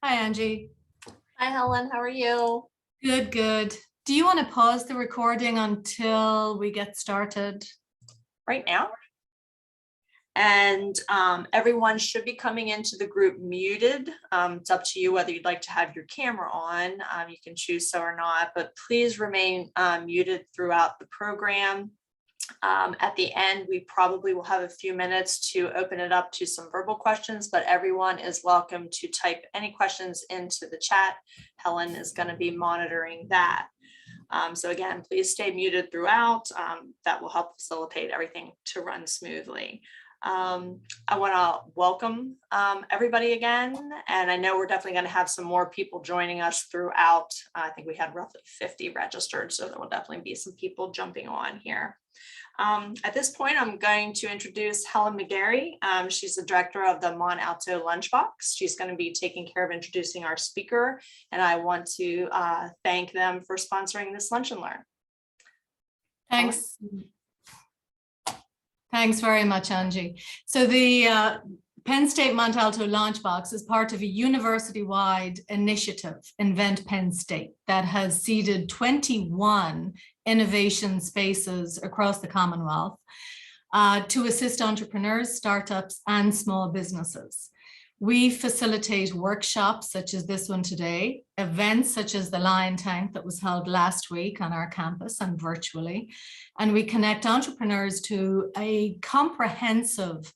Hi, Angie. Hi, Helen. How are you? Good, good. Do you want to pause the recording until we get started? Right now. And everyone should be coming into the group muted. It's up to you whether you'd like to have your camera on. You can choose so or not, but please remain muted throughout the program. At the end, we probably will have a few minutes to open it up to some verbal questions, but everyone is welcome to type any questions into the chat. Helen is going to be monitoring that. So again, please stay muted throughout. That will help facilitate everything to run smoothly. I want to welcome everybody again, and I know we're definitely going to have some more people joining us throughout. I think we had roughly 50 registered, so there will definitely be some people jumping on here. At this point, I'm going to introduce Helen McGarry. She's the director of the Mont Alto LaunchBox. She's going to be taking care of introducing our speaker, and I want to thank them for sponsoring this Lunch and Learn. Thanks. Thanks very much, Angie. So the Penn State Mont Alto LaunchBox is part of a university-wide initiative, Invent Penn State, that has seeded 21 innovation spaces across the Commonwealth to assist entrepreneurs, startups, and small businesses. We facilitate workshops such as this one today, events such as the Lion Tank that was held last week on our campus and virtually, and we connect entrepreneurs to a comprehensive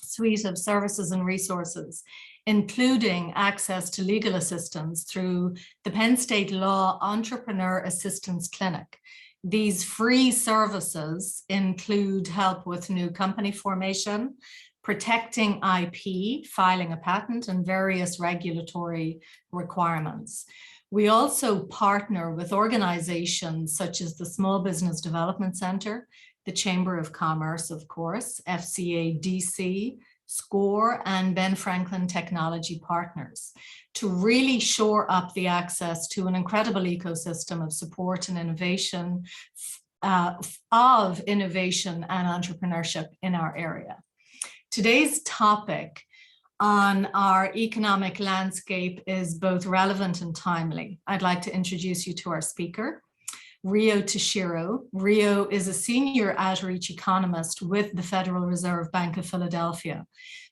suite of services and resources, including access to legal assistance through the Penn State Law Entrepreneur Assistance Clinic. These free services include help with new company formation, protecting IP, filing a patent, and various regulatory requirements. We also partner with organizations such as the Small Business Development Center, the Chamber of Commerce, of course, FCA DC, SCORE, and Ben Franklin Technology Partners to really shore up the access to an incredible ecosystem of support and innovation, of innovation and entrepreneurship in our area. Today's topic on our economic landscape is both relevant and timely. I'd like to introduce you to our speaker, Ryotaro Tashiro. Rio is a senior outreach economist with the Federal Reserve Bank of Philadelphia,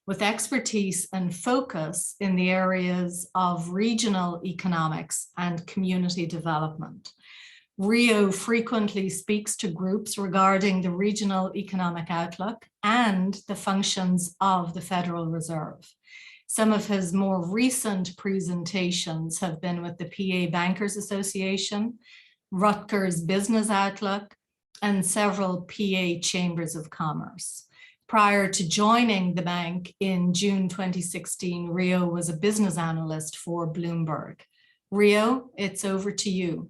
with expertise and focus in the areas of regional economics and community development. Rio frequently speaks to groups regarding the regional economic outlook and the functions of the Federal Reserve. Some of his more recent presentations have been with the PA Bankers Association, Rutgers Business Outlook, and several PA Chambers of Commerce. Prior to joining the bank in June 2016, Rio was a business analyst for Bloomberg. Rio, it's over to you.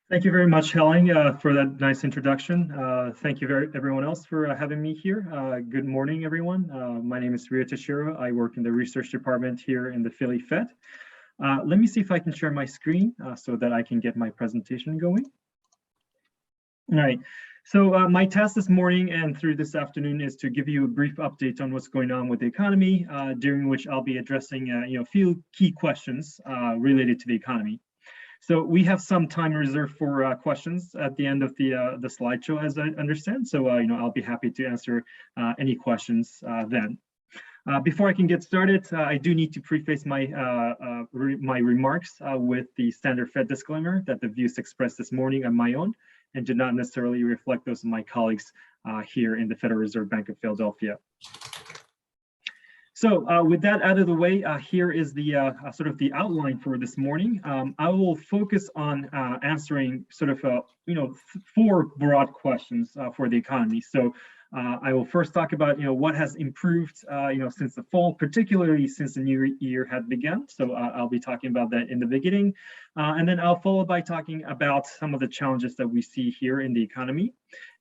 Thank you very much, Helen, for that nice introduction. Thank you everyone else for having me here. Good morning, everyone. My name is Ryotaro Tashiro. I work in the research department here in the Philly Fed. Let me see if I can share my screen so that I can get my presentation going. All right, so my task this morning and through this afternoon is to give you a brief update on what's going on with the economy, during which I'll be addressing a few key questions related to the economy. So we have some time reserved for questions at the end of the slideshow, as I understand. So I'll be happy to answer any questions then. Before I can get started, I do need to preface my remarks with the standard Fed disclaimer that the views expressed this morning are my own and do not necessarily reflect those of my colleagues here in the Federal Reserve Bank of Philadelphia. So with that out of the way, here is the sort of the outline for this morning. I will focus on answering sort of four broad questions for the economy. So I will first talk about what has improved since the fall, particularly since the new year had begun. So I'll be talking about that in the beginning. And then I'll follow by talking about some of the challenges that we see here in the economy.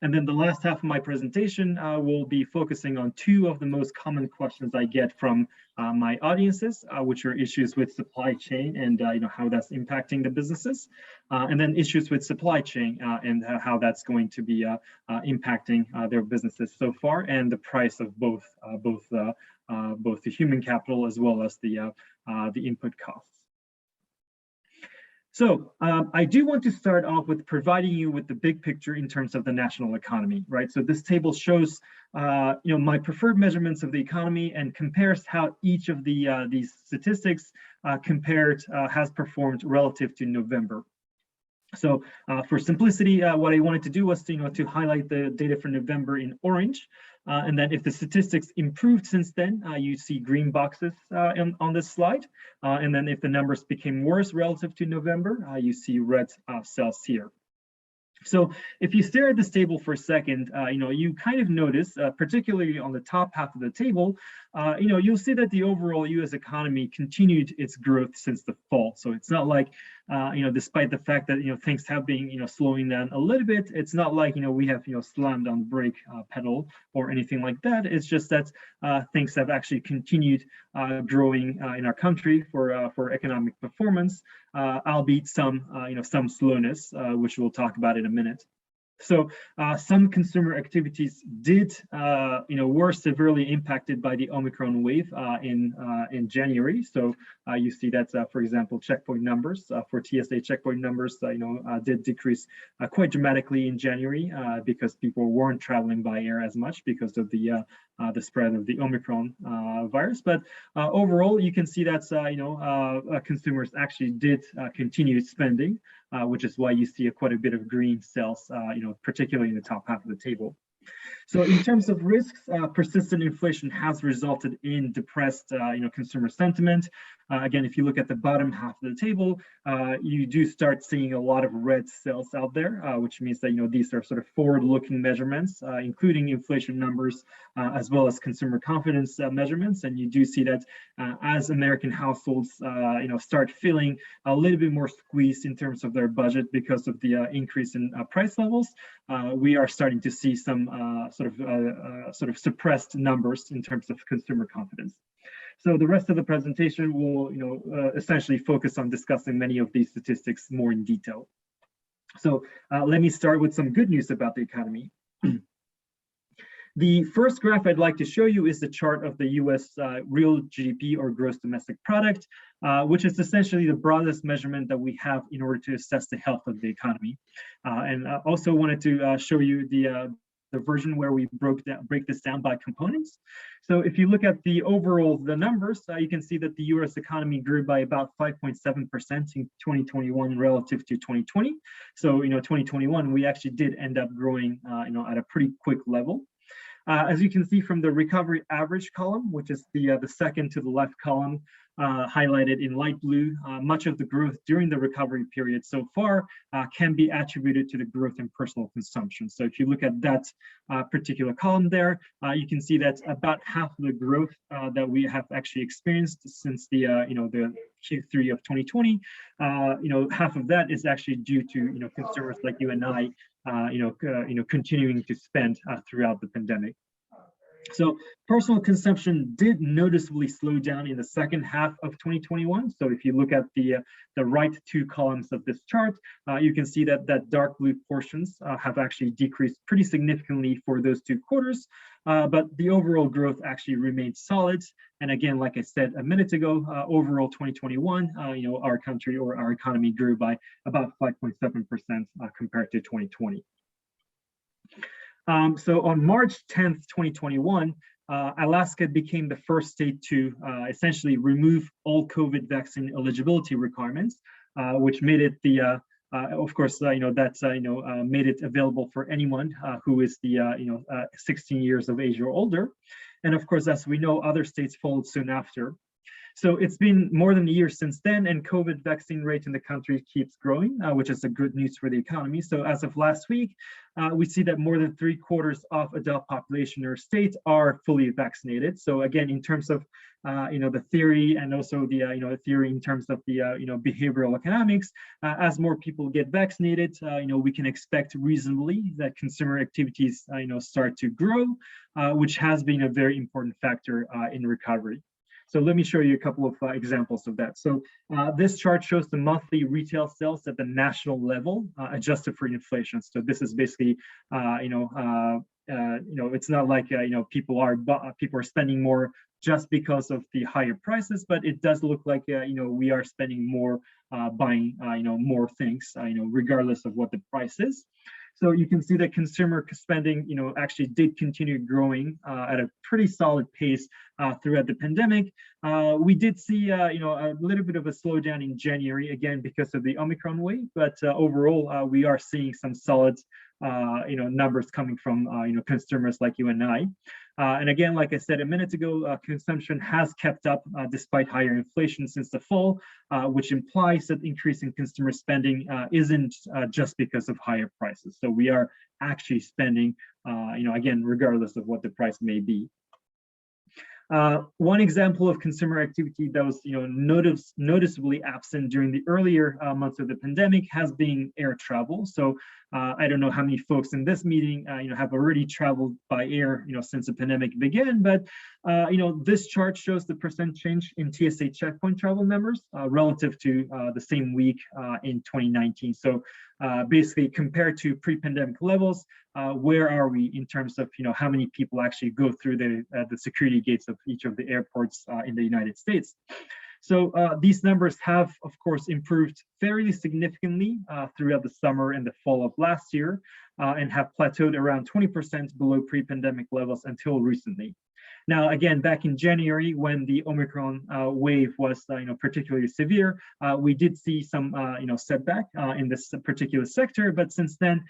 And then the last half of my presentation will be focusing on two of the most common questions I get from my audiences, which are issues with supply chain and how that's impacting the businesses, and then issues with supply chain and how that's going to be impacting their businesses so far, and the price of both the human capital as well as the input costs. So I do want to start off with providing you with the big picture in terms of the national economy, right? So this table shows, my preferred measurements of the economy and compares how each of these statistics has performed relative to November. So for simplicity, what I wanted to do was to highlight the data for November in orange. And then if the statistics improved since then, you see green boxes on this slide. And then if the numbers became worse relative to November, you see red cells here. So if you stare at this table for a second, you kind of notice, particularly on the top half of the table, you'll see that the overall U.S. economy continued its growth since the fall. So it's not like, despite the fact that, things have been, slowing down a little bit, it's not like, we have, slammed on the brake pedal or anything like that. It's just that things have actually continued growing in our country for economic performance, albeit some slowness, which we'll talk about in a minute. So some consumer activities were severely impacted by the Omicron wave in January. So you see that, for example, checkpoint numbers for TSA checkpoint numbers, did decrease quite dramatically in January because people weren't traveling by air as much because of the spread of the Omicron virus. But overall, you can see that consumers actually did continue spending, which is why you see quite a bit of green cells, particularly in the top half of the table. So in terms of risks, persistent inflation has resulted in depressed consumer sentiment. Again, if you look at the bottom half of the table, you do start seeing a lot of red cells out there, which means that these are sort of forward-looking measurements, including inflation numbers, as well as consumer confidence measurements. And you do see that as American households start feeling a little bit more squeezed in terms of their budget because of the increase in price levels, we are starting to see some sort of suppressed numbers in terms of consumer confidence. So the rest of the presentation will, essentially focus on discussing many of these statistics more in detail. So let me start with some good news about the economy. The first graph I'd like to show you is the chart of the U.S. real GDP, or gross domestic product, which is essentially the broadest measurement that we have in order to assess the health of the economy. And I also wanted to show you the version where we break this down by components. So if you look at the numbers, you can see that the U.S. economy grew by about 5.7% in 2021 relative to 2020. So 2021 we actually did end up growing at a pretty quick level. As you can see from the recovery average column, which is the second to the left column, highlighted in light blue, much of the growth during the recovery period so far can be attributed to the growth in personal consumption. So if you look at that particular column there, you can see that about half of the growth that we have actually experienced since the Q3 of 2020, half of that is actually due to consumers like you and I, continuing to spend throughout the pandemic. So personal consumption did noticeably slow down in the second half of 2021. So if you look at the right two columns of this chart, you can see that dark blue portions have actually decreased pretty significantly for those 2 quarters, but the overall growth actually remained solid. And again, like I said a minute ago, overall 2021, our country, or our economy, grew by about 5.7% compared to 2020. So on March 10th, 2021, Alaska became the first state to essentially remove all COVID vaccine eligibility requirements, which made it made it available for anyone who is 16 years of age or older. And of course, as we know, other states followed soon after. So it's been more than a year since then, and COVID vaccine rate in the country keeps growing, which is a good news for the economy. So as of last week, we see that more than 3/4 of adult population in our state are fully vaccinated. So again, in terms of the theory, and also the theory in terms of the behavioral economics, as more people get vaccinated, we can expect reasonably that consumer activities start to grow, which has been a very important factor in recovery. So let me show you a couple of examples of that. So this chart shows the monthly retail sales at the national level, adjusted for inflation. So this is basically, it's not like people are spending more just because of the higher prices, but it does look like we are spending more, buying more things, regardless of what the price is. So you can see that consumer spending, actually did continue growing at a pretty solid pace throughout the pandemic. We did see, a little bit of a slowdown in January, again, because of the Omicron wave, but overall, we are seeing some solid, numbers coming from, consumers like you and I. And again, like I said a minute ago, consumption has kept up despite higher inflation since the fall, which implies that increasing consumer spending isn't just because of higher prices. So we are actually spending, again, regardless of what the price may be. One example of consumer activity that was noticeably absent during the earlier months of the pandemic has been air travel. So I don't know how many folks in this meeting have already traveled by air since the pandemic began, but this chart shows the percent change in TSA checkpoint travel numbers relative to the same week in 2019. So basically, compared to pre-pandemic levels, where are we in terms of how many people actually go through the security gates of each of the airports in the United States? So these numbers have, of course, improved fairly significantly throughout the summer and the fall of last year, and have plateaued around 20% below pre-pandemic levels until recently. Now, again, back in January, when the Omicron wave was particularly severe, we did see some setback in this particular sector, but since then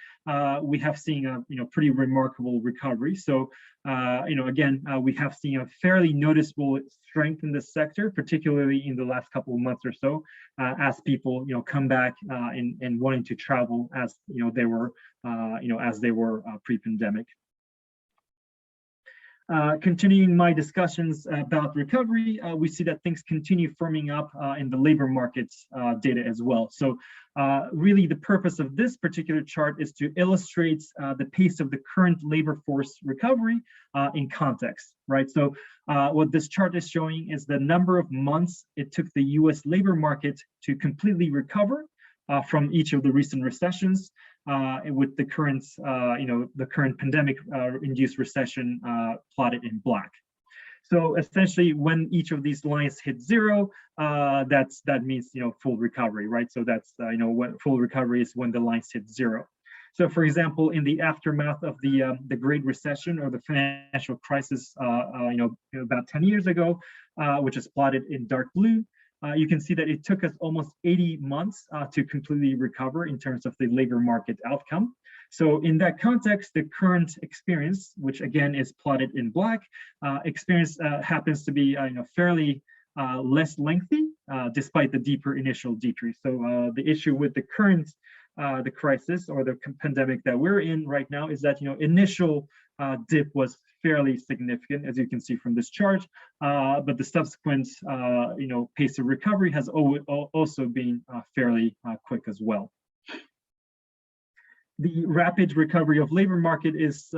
we have seen a pretty remarkable recovery. So again, we have seen a fairly noticeable strength in this sector, particularly in the last couple of months or so, as people come back and wanting to travel as they were pre-pandemic. Continuing my discussions about recovery, we see that things continue firming up in the labor markets data as well. So really the purpose of this particular chart is to illustrate the pace of the current labor force recovery in context, right? So what this chart is showing is the number of months it took the US labor market to completely recover from each of the recent recessions, with the current, pandemic-induced recession plotted in black. So essentially, when each of these lines hit zero, that means full recovery, right? So that's what full recovery is, when the lines hit zero. So, for example, in the aftermath of the Great Recession or the financial crisis, about 10 years ago, which is plotted in dark blue. You can see that it took us almost 80 months to completely recover in terms of the labor market outcome. So in that context, the current experience, which again is plotted in black, experience happens to be fairly less lengthy, despite the deeper initial decrease. So the issue with the current the crisis or the pandemic that we're in right now is that initial dip was fairly significant, as you can see from this chart, but the subsequent pace of recovery has also been fairly quick as well. The rapid recovery of labor market is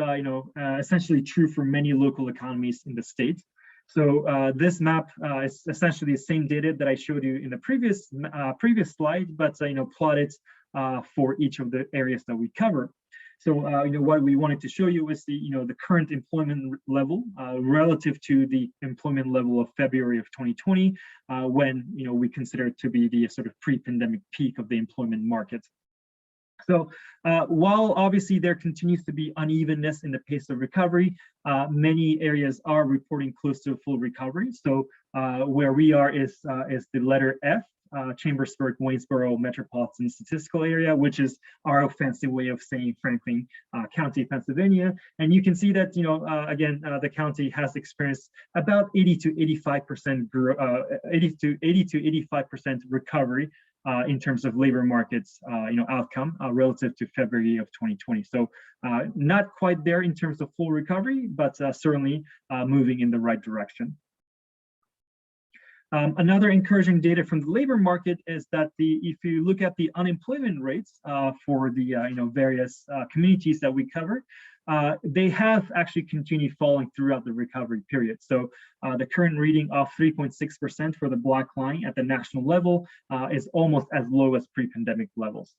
essentially true for many local economies in the state. So this map is essentially the same data that I showed you in the previous slide, but plotted for each of the areas that we cover. So what we wanted to show you is the current employment level relative to the employment level of February of 2020, when we consider it to be the sort of pre-pandemic peak of the employment market. So while obviously there continues to be unevenness in the pace of recovery, many areas are reporting close to a full recovery. So where we are is the letter F, Chambersburg, Waynesboro Metropolitan Statistical Area, which is our fancy way of saying Franklin County, Pennsylvania. And you can see that, again, the county has experienced about 80 to 85% recovery in terms of labor markets, outcome relative to February of 2020. So not quite there in terms of full recovery, but certainly moving in the right direction. Another encouraging data from the labor market is that if you look at the unemployment rates for the various communities that we cover, they have actually continued falling throughout the recovery period. So the current reading of 3.6% for the black line at the national level is almost as low as pre-pandemic levels.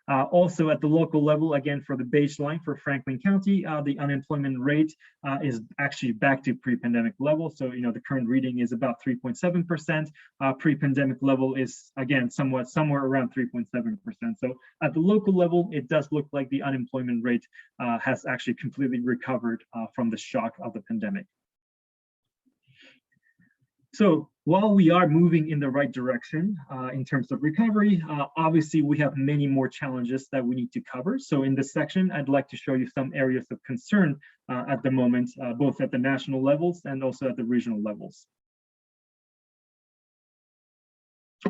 Also at the local level, again, for the baseline for Franklin County, the unemployment rate is actually back to pre-pandemic level. So, the current reading is about 3.7%. Pre-pandemic level is, again, somewhere around 3.7%. So at the local level, it does look like the unemployment rate has actually completely recovered from the shock of the pandemic. So while we are moving in the right direction in terms of recovery, obviously we have many more challenges that we need to cover. So in this section, I'd like to show you some areas of concern at the moment, both at the national levels and also at the regional levels.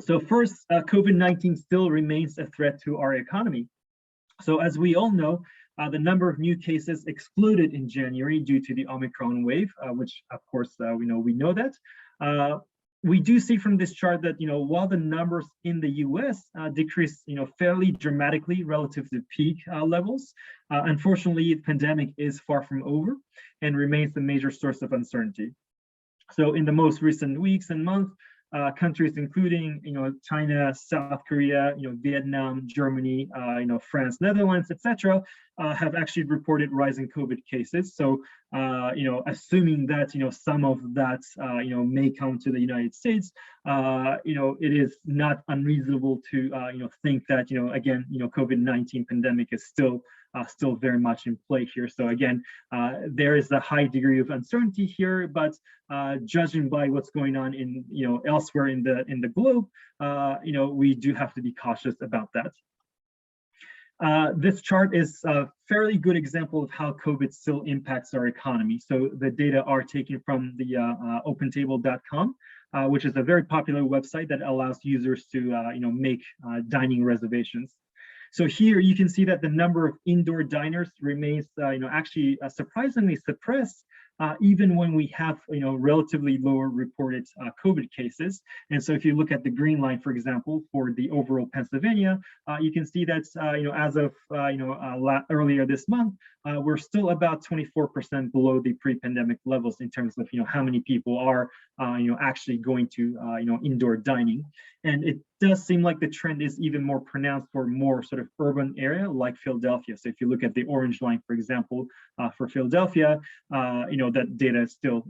So first, COVID-19 still remains a threat to our economy. So as we all know, the number of new cases exploded in January due to the Omicron wave, which of course we know that. We do see from this chart that while the numbers in the U.S. Decreased fairly dramatically relative to peak levels, unfortunately, the pandemic is far from over and remains the major source of uncertainty. So in the most recent weeks and months, countries including China, South Korea, Vietnam, Germany, France, Netherlands, etc., have actually reported rising COVID cases. So assuming that some of that may come to the United States, it is not unreasonable to think that again COVID-19 pandemic is still very much in play here. So again, there is a high degree of uncertainty here, but judging by what's going on in elsewhere in the globe, we do have to be cautious about that. This chart is a fairly good example of how COVID still impacts our economy. So the data are taken from the opentable.com, which is a very popular website that allows users to make dining reservations. So here you can see that the number of indoor diners remains actually surprisingly suppressed, even when we have relatively lower reported COVID cases. And so if you look at the green line, for example, for the overall Pennsylvania, you can see that as of earlier this month, we're still about 24% below the pre-pandemic levels in terms of how many people are actually going to indoor dining. And it does seem like the trend is even more pronounced for more sort of urban area like Philadelphia. So if you look at the orange line, for example, for Philadelphia, that data still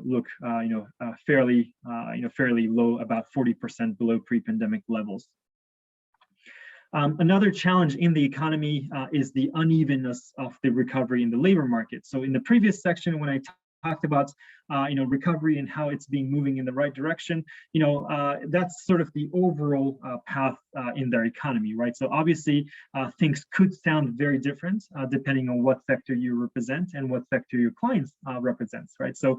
look fairly low, about 40% below pre-pandemic levels. Another challenge in the economy is the unevenness of the recovery in the labor market. So in the previous section, when I talked about recovery and how it's being moving in the right direction, that's sort of the overall path in their economy, right? So obviously things could sound very different depending on what sector you represent and what sector your clients represents, right? So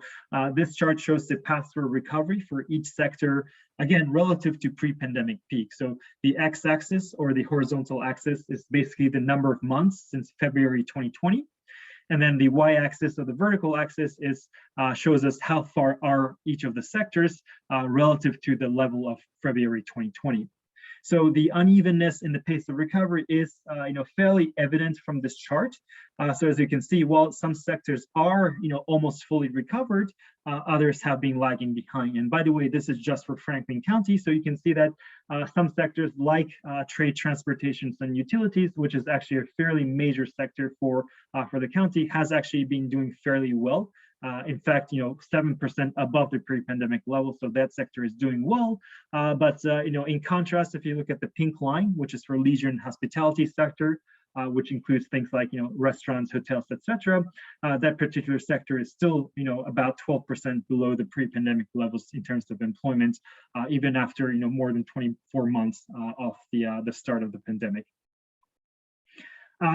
this chart shows the path for recovery for each sector, again, relative to pre-pandemic peak. So the x-axis or the horizontal axis is basically the number of months since February 2020. And then the y-axis or the vertical axis is shows us how far are each of the sectors relative to the level of February 2020. So the unevenness in the pace of recovery is fairly evident from this chart. So as you can see, while some sectors are almost fully recovered, others have been lagging behind. And by the way, this is just for Franklin County. So you can see that some sectors like trade, transportation, and utilities, which is actually a fairly major sector for the county, has actually been doing fairly well. In fact, 7% above the pre-pandemic level, so that sector is doing well. But in contrast, if you look at the pink line, which is for leisure and hospitality sector, which includes things like, restaurants, hotels, etc. That particular sector is still, about 12% below the pre-pandemic levels in terms of employment, even after, more than 24 months of the start of the pandemic.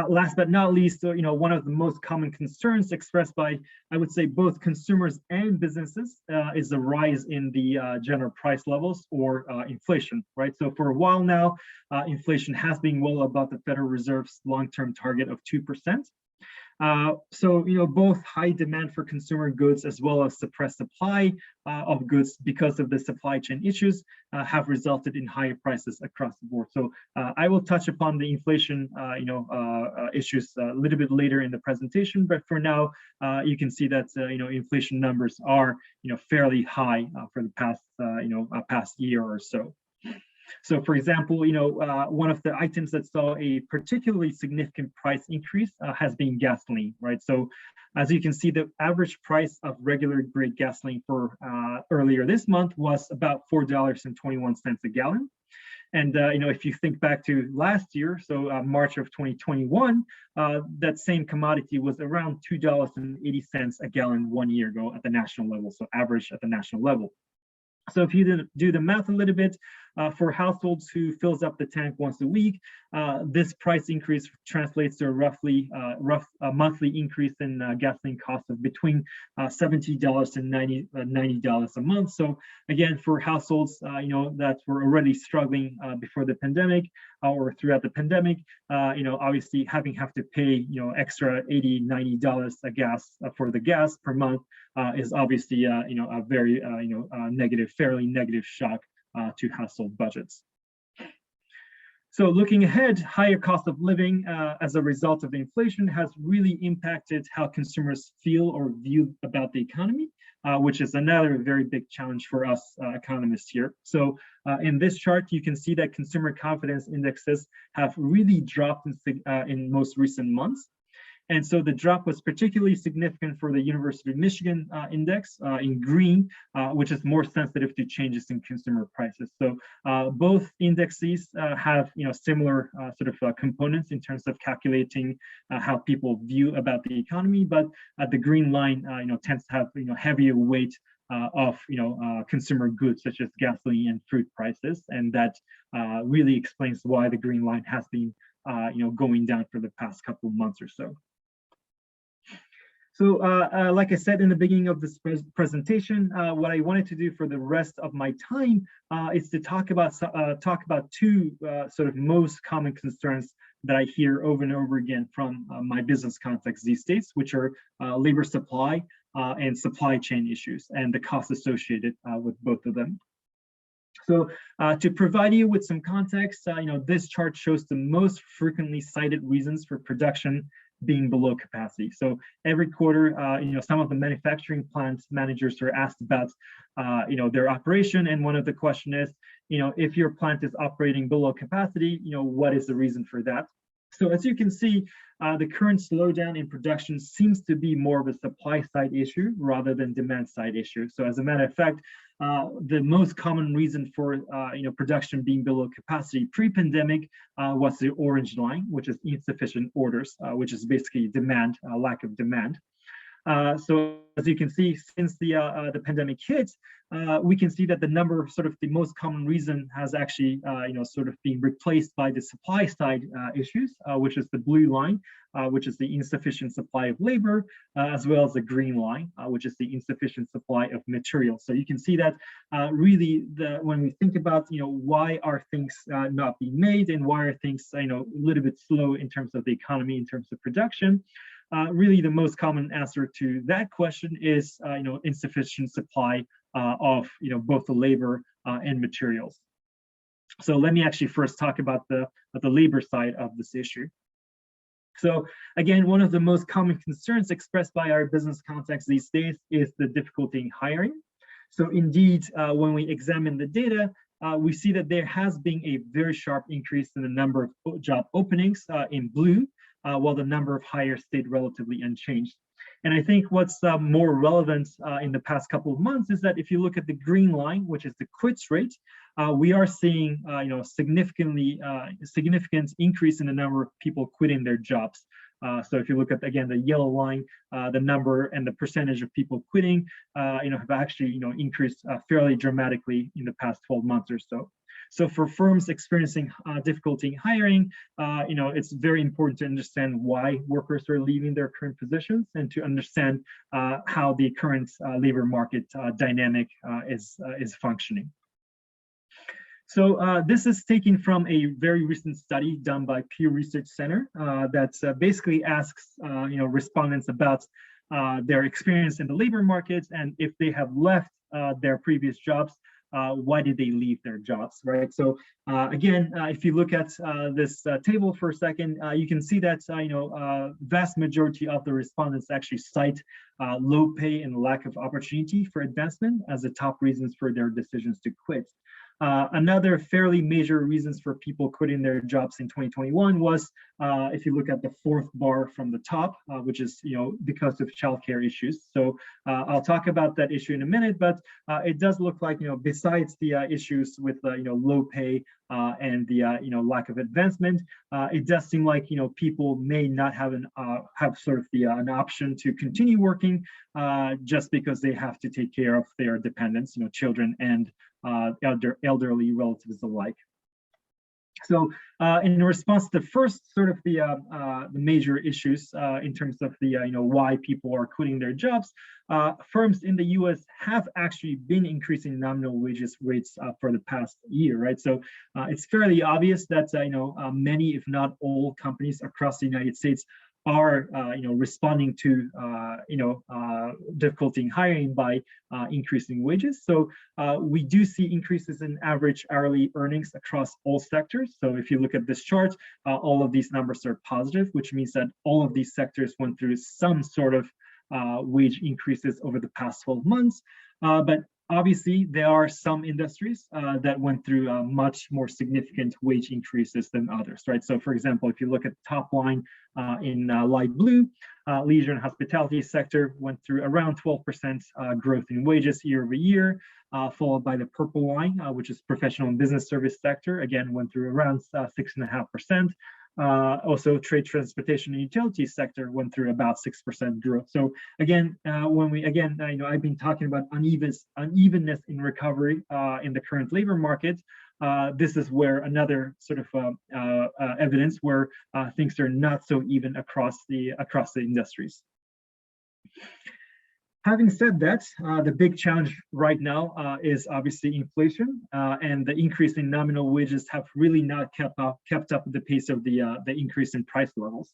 Last but not least, one of the most common concerns expressed by, I would say, both consumers and businesses is the rise in the general price levels, or inflation, right? So for a while now, inflation has been well above the Federal Reserve's long-term target of 2%. So, both high demand for consumer goods as well as suppressed supply of goods because of the supply chain issues have resulted in higher prices across the board. So I will touch upon the inflation, issues a little bit later in the presentation, but for now, you can see that, inflation numbers are, fairly high for the past, past year or so. So, for example, one of the items that saw a particularly significant price increase has been gasoline, right? So, as you can see, the average price of regular grade gasoline for earlier this month was about $4.21 a gallon. And, if you think back to last year, so March of 2021, that same commodity was around $2.80 a gallon 1 year ago at the national level, so average at the national level. So if you do the math a little bit, for households who fills up the tank once a week, this price increase translates to a roughly monthly increase in gasoline costs of between $70 and $90 a month. So again, for households, that were already struggling before the pandemic or throughout the pandemic, obviously have to pay extra $80, $90 for the gas per month is obviously a very fairly negative shock to household budgets. So looking ahead, higher cost of living as a result of the inflation has really impacted how consumers feel or view about the economy, which is another very big challenge for us economists here. So in this chart, you can see that consumer confidence indexes have really dropped in most recent months. And so the drop was particularly significant for the University of Michigan index in green, which is more sensitive to changes in consumer prices. So both indexes have similar components in terms of calculating how people view about the economy, but the green line tends to have heavier weight of consumer goods such as gasoline and food prices, and that really explains why the green line has been going down for the past couple of months or so. So like I said in the beginning of this presentation, what I wanted to do for the rest of my time is to talk about two sort of most common concerns that I hear over and over again from my business contacts these days, which are labor supply and supply chain issues and the costs associated with both of them. So to provide you with some context, this chart shows the most frequently cited reasons for production being below capacity. So every quarter, some of the manufacturing plant managers are asked about, their operation, and one of the question is, if your plant is operating below capacity, what is the reason for that? So as you can see, the current slowdown in production seems to be more of a supply side issue rather than demand side issue. So as a matter of fact, the most common reason for production being below capacity pre-pandemic was the orange line, which is insufficient orders, which is basically demand, lack of demand. So as you can see, since the pandemic hit, we can see that the number, the most common reason has actually, been replaced by the supply side issues, which is the blue line, which is the insufficient supply of labor, as well as the green line, which is the insufficient supply of materials. So you can see that really, when we think about, why are things not being made and why are things, a little bit slow in terms of the economy, in terms of production. Really, the most common answer to that question is, insufficient supply of, both the labor and materials. So let me actually first talk about the labor side of this issue. So again, one of the most common concerns expressed by our business contacts these days is the difficulty in hiring. So indeed, when we examine the data, we see that there has been a very sharp increase in the number of job openings in blue, while the number of hires stayed relatively unchanged. And I think what's more relevant in the past couple of months is that if you look at the green line, which is the quits rate, we are seeing significant increase in the number of people quitting their jobs. So if you look at, again, the yellow line, the number and the percentage of people quitting, have actually, increased fairly dramatically in the past 12 months or so. So for firms experiencing difficulty in hiring, it's very important to understand why workers are leaving their current positions and to understand how the current labor market dynamic is functioning. So this is taken from a very recent study done by Pew Research Center that basically asks respondents about their experience in the labor market, and if they have left their previous jobs, why did they leave their jobs, right? So again, if you look at this table for a second, you can see that vast majority of the respondents actually cite low pay and lack of opportunity for advancement as the top reasons for their decisions to quit. Another fairly major reasons for people quitting their jobs in 2021 was, if you look at the fourth bar from the top, which is because of childcare issues. So I'll talk about that issue in a minute, but it does look like besides the issues with low pay and the lack of advancement, it does seem like people may not have sort of an option to continue working just because they have to take care of their dependents, children and elderly relatives alike. So in response to the first sort of the major issues in terms of the why people are quitting their jobs, firms in the US have actually been increasing nominal wages rates for the past year, right? So it's fairly obvious that many, if not all, companies across the United States are responding to difficulty in hiring by increasing wages. So we do see increases in average hourly earnings across all sectors. So if you look at this chart, all of these numbers are positive, which means that all of these sectors went through some sort of wage increases over the past 12 months. But obviously, there are some industries that went through much more significant wage increases than others, right? So for example, if you look at the top line in light blue, leisure and hospitality sector went through around 12% growth in wages year over year, followed by the purple line, which is professional and business service sector, again, went through around 6.5%. Also, trade, transportation, and utilities sector went through about 6% growth. So again, I've been talking about unevenness in recovery in the current labor market. This is where another sort of evidence where things are not so even across the industries. Having said that, the big challenge right now is obviously inflation, and the increase in nominal wages have really not kept up with the pace of the increase in price levels.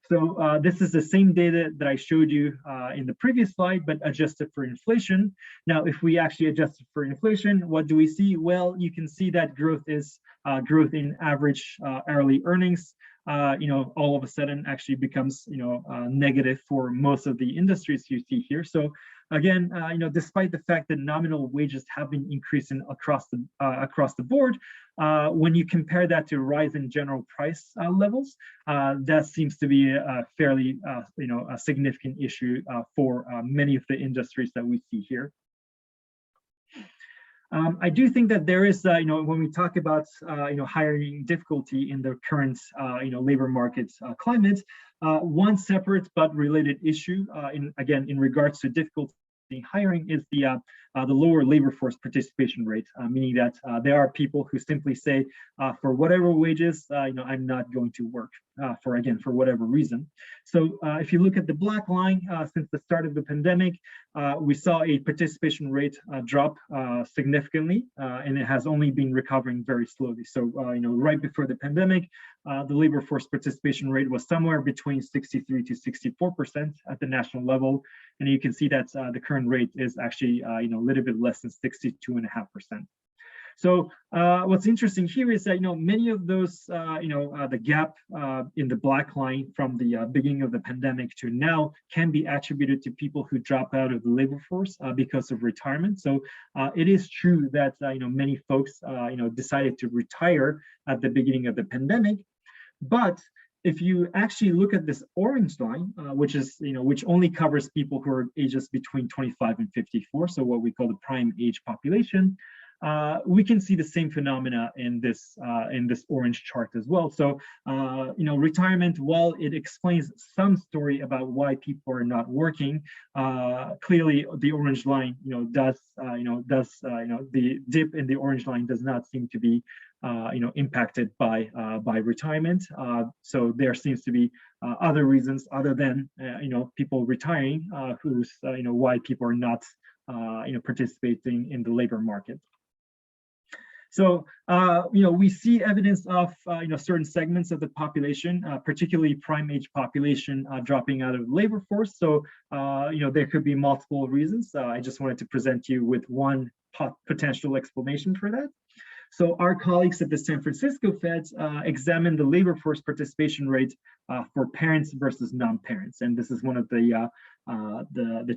So this is the same data that I showed you in the previous slide, but adjusted for inflation. Now, if we actually adjust it for inflation, what do we see? Well, you can see that growth is growth in average hourly earnings. All of a sudden actually becomes, negative for most of the industries you see here. So again, despite the fact that nominal wages have been increasing across the board, when you compare that to rise in general price levels, that seems to be a fairly, a significant issue for many of the industries that we see here. I do think that there is, when we talk about, hiring difficulty in the current, labor market climate, one separate but related issue, in regards to difficulty in hiring is the lower labor force participation rate, meaning that there are people who simply say, for whatever wages, I'm not going to work for whatever reason. So if you look at the black line, since the start of the pandemic, we saw a participation rate drop significantly, and it has only been recovering very slowly. So right before the pandemic, the labor force participation rate was somewhere between 63 to 64% at the national level, and you can see that the current rate is actually a little bit less than 62.5%. So what's interesting here is that many of those the gap in the black line from the beginning of the pandemic to now can be attributed to people who drop out of the labor force because of retirement. So it is true that many folks decided to retire at the beginning of the pandemic, but if you actually look at this orange line, which only covers people who are ages between 25 and 54, so what we call the prime age population, we can see the same phenomena in this orange chart as well. So, retirement, while it explains some story about why people are not working, clearly the orange line, the dip in the orange line does not seem to be impacted by retirement. So there seems to be other reasons other than people retiring, who's why people are not participating in the labor market. So we see evidence of certain segments of the population, particularly prime age population, dropping out of the labor force. So there could be multiple reasons. I just wanted to present you with one potential explanation for that. So our colleagues at the San Francisco Fed examined the labor force participation rate for parents versus non-parents, and this is one of the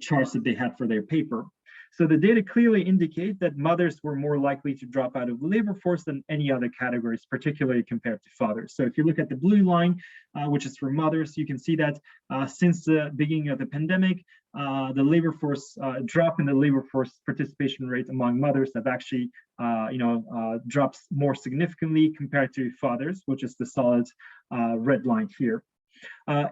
charts that they had for their paper. So the data clearly indicate that mothers were more likely to drop out of the labor force than any other categories, particularly compared to fathers. So if you look at the blue line, which is for mothers, you can see that since the beginning of the pandemic, the labor force drop in the labor force participation rate among mothers have actually drops more significantly compared to fathers, which is the solid red line here.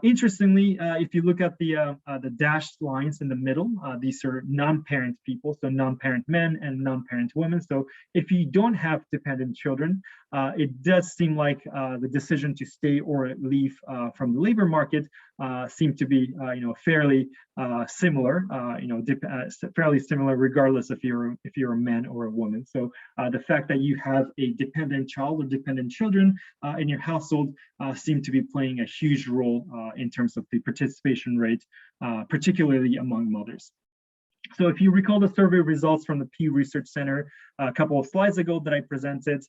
Interestingly, if you look at the dashed lines in the middle, these are non-parent people, so non-parent men and non-parent women. So if you don't have dependent children, it does seem like the decision to stay or leave from the labor market seem to be fairly similar, fairly similar regardless if you're a man or a woman. So the fact that you have a dependent child or dependent children in your household seem to be playing a huge role in terms of the participation rate, particularly among mothers. So if you recall the survey results from the Pew Research Center a couple of slides ago that I presented,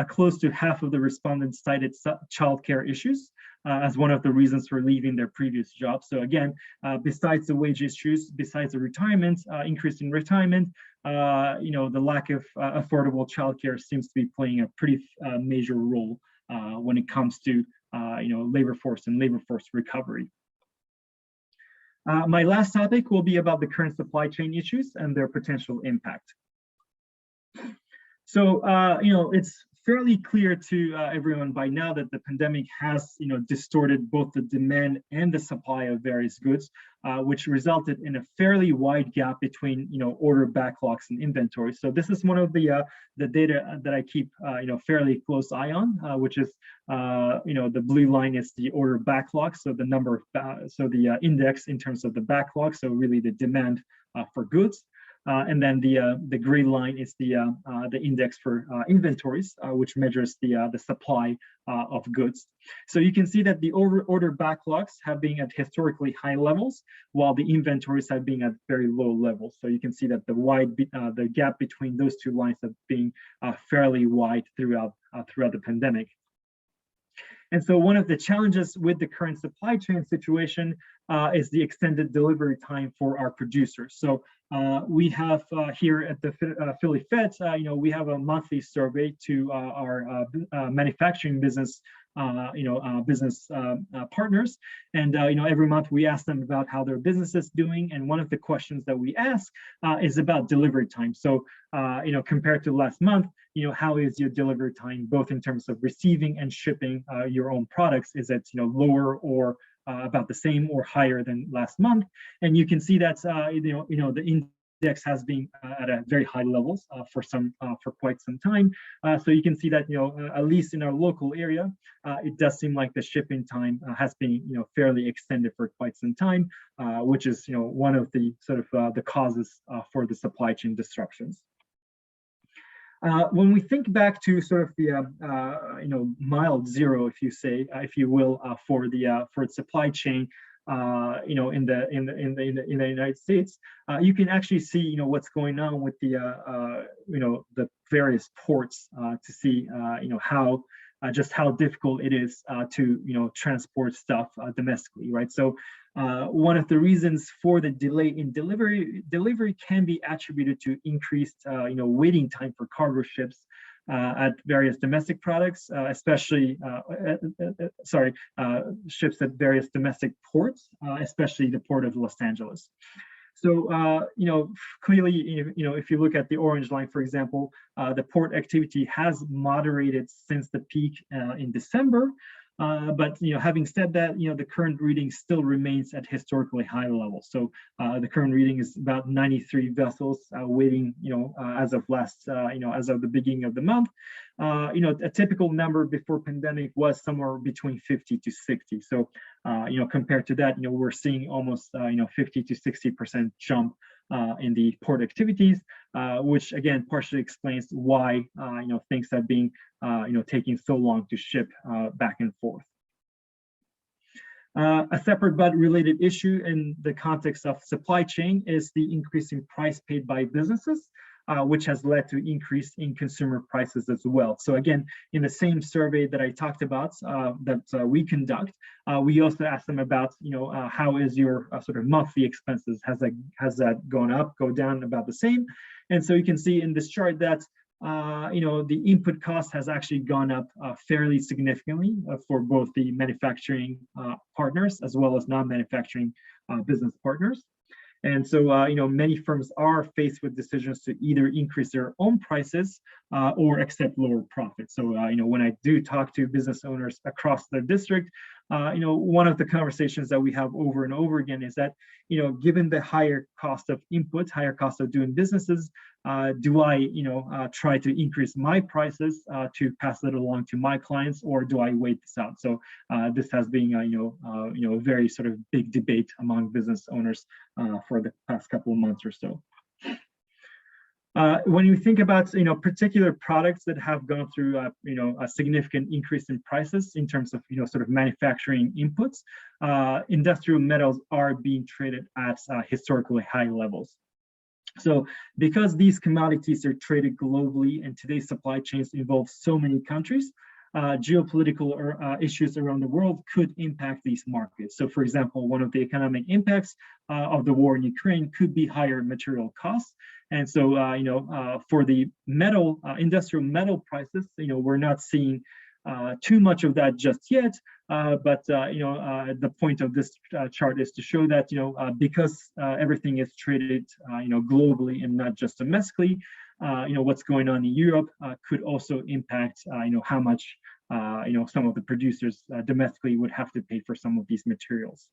close to half of the respondents cited childcare issues as one of the reasons for leaving their previous job. So again, besides the wage issues, besides the retirement, increase in retirement, the lack of affordable childcare seems to be playing a pretty major role when it comes to labor force and labor force recovery. My last topic will be about the current supply chain issues and their potential impact. So, it's fairly clear to everyone by now that the pandemic has, distorted both the demand and the supply of various goods, which resulted in a fairly wide gap between, order backlogs and inventory. So this is one of the data that I keep, fairly close eye on, which is, the blue line is the order backlog. So the number of, so the index in terms of the backlog. So really the demand for goods. And then the gray line is the index for inventories, which measures the supply of goods. So you can see that the order backlogs have been at historically high levels, while the inventories have been at very low levels. So you can see that the gap between those two lines have been fairly wide throughout the pandemic. And so one of the challenges with the current supply chain situation is the extended delivery time for our producers. So we have here at the Philly Fed, we have a monthly survey to our manufacturing business, business partners, and every month we ask them about how their business is doing. And one of the questions that we ask is about delivery time. So compared to last month, how is your delivery time, both in terms of receiving and shipping your own products? Is it lower or about the same or higher than last month? And you can see that the index has been at a very high levels for quite some time. So you can see that at least in our local area, it does seem like the shipping time has been fairly extended for quite some time, which is one of the sort of the causes for the supply chain disruptions. When we think back to sort of the mild zero, if you will, for the supply chain, in the United States, you can actually see what's going on with the various ports to see how just how difficult it is to transport stuff domestically, right? So one of the reasons for the delay in delivery can be attributed to increased waiting time for cargo ships at various domestic products, especially ships at various domestic ports, especially the port of Los Angeles. So, clearly, if you look at the orange line, for example, the port activity has moderated since the peak in December. But having said that, the current reading still remains at historically high levels. So the current reading is about 93 vessels waiting, as of as of the beginning of the month. A typical number before pandemic was somewhere between 50 to 60. So, compared to that, we're seeing almost 50 to 60% jump in the port activities, which again partially explains why things have been taking so long to ship back and forth. A separate but related issue in the context of supply chain is the increase in price paid by businesses, which has led to increase in consumer prices as well. So again, in the same survey that I talked about that we conduct, we also asked them about, how is your sort of monthly expenses? Has that gone up, go down, about the same? And so you can see in this chart that the input cost has actually gone up fairly significantly for both the manufacturing partners as well as non-manufacturing business partners. And so, many firms are faced with decisions to either increase their own prices or accept lower profits. So, when I do talk to business owners across the district, one of the conversations that we have over and over again is that, given the higher cost of input, higher cost of doing businesses, do I, try to increase my prices to pass it along to my clients, or do I wait this out? So this has been, a very sort of big debate among business owners for the past couple of months or so. When you think about particular products that have gone through a significant increase in prices in terms of sort of manufacturing inputs, industrial metals are being traded at historically high levels. So because these commodities are traded globally and today's supply chains involve so many countries, geopolitical issues around the world could impact these markets. So for example, one of the economic impacts of the war in Ukraine could be higher material costs. And so, for the metal, industrial metal prices, we're not seeing too much of that just yet. But the point of this chart is to show that, because everything is traded, globally and not just domestically, what's going on in Europe could also impact, how much, some of the producers domestically would have to pay for some of these materials.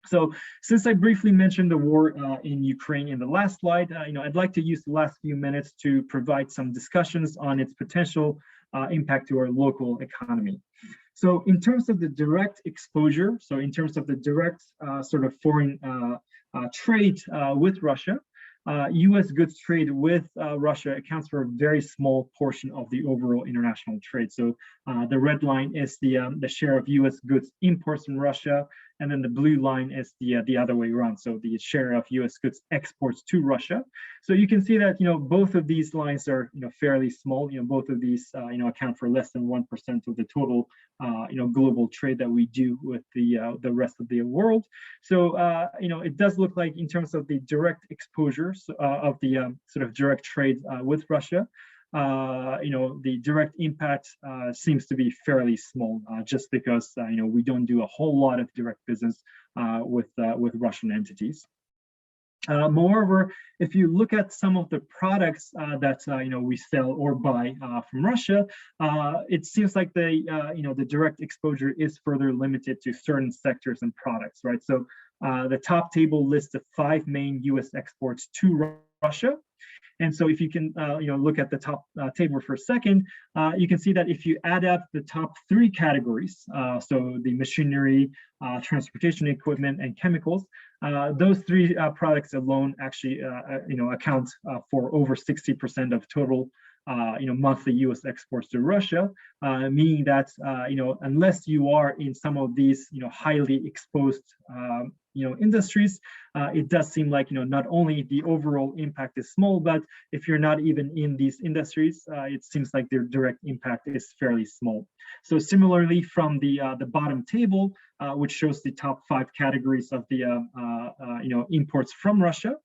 So since I briefly mentioned the war in Ukraine in the last slide, I'd like to use the last few minutes to provide some discussions on its potential impact to our local economy. So in terms of the direct exposure, so in terms of the direct sort of foreign trade with Russia, U.S. goods trade with Russia accounts for a very small portion of the overall international trade. So the red line is the share of U.S. goods imports from Russia, and then the blue line is the other way around. So the share of U.S. goods exports to Russia. So you can see that both of these lines are fairly small. Both of these account for less than 1% of the total global trade that we do with the rest of the world. So it does look like in terms of the direct exposures of the sort of direct trade with Russia, the direct impact seems to be fairly small, just because we don't do a whole lot of direct business with Russian entities. Moreover, if you look at some of the products that we sell or buy from Russia, it seems like the direct exposure is further limited to certain sectors and products, right? So the top table lists the 5 main U.S. exports to Russia. And so if you can look at the top table for a second, you can see that if you add up the top 3 categories, so the machinery, transportation equipment, and chemicals, those 3 products alone actually account for over 60% of total monthly U.S. exports to Russia, meaning that unless you are in some of these highly exposed industries, it does seem like not only the overall impact is small, but if you're not even in these industries, it seems like their direct impact is fairly small. So similarly, from the bottom table, which shows the top 5 categories of the imports from Russia,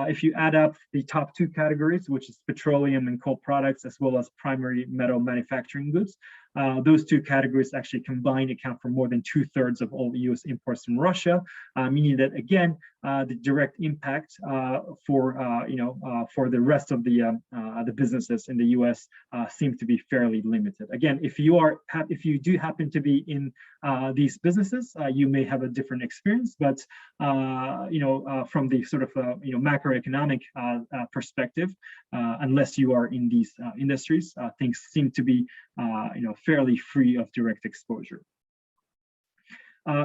if you add up the top 2 categories, which is petroleum and coal products, as well as primary metal manufacturing goods, those 2 categories actually combined account for more than 2/3 of all the U.S. imports from Russia, meaning that, again, the direct impact for for the rest of the businesses in the U.S. Seem to be fairly limited. Again, if you do happen to be in these businesses, you may have a different experience, but from the sort of macroeconomic perspective, unless you are in these industries, things seem to be fairly free of direct exposure.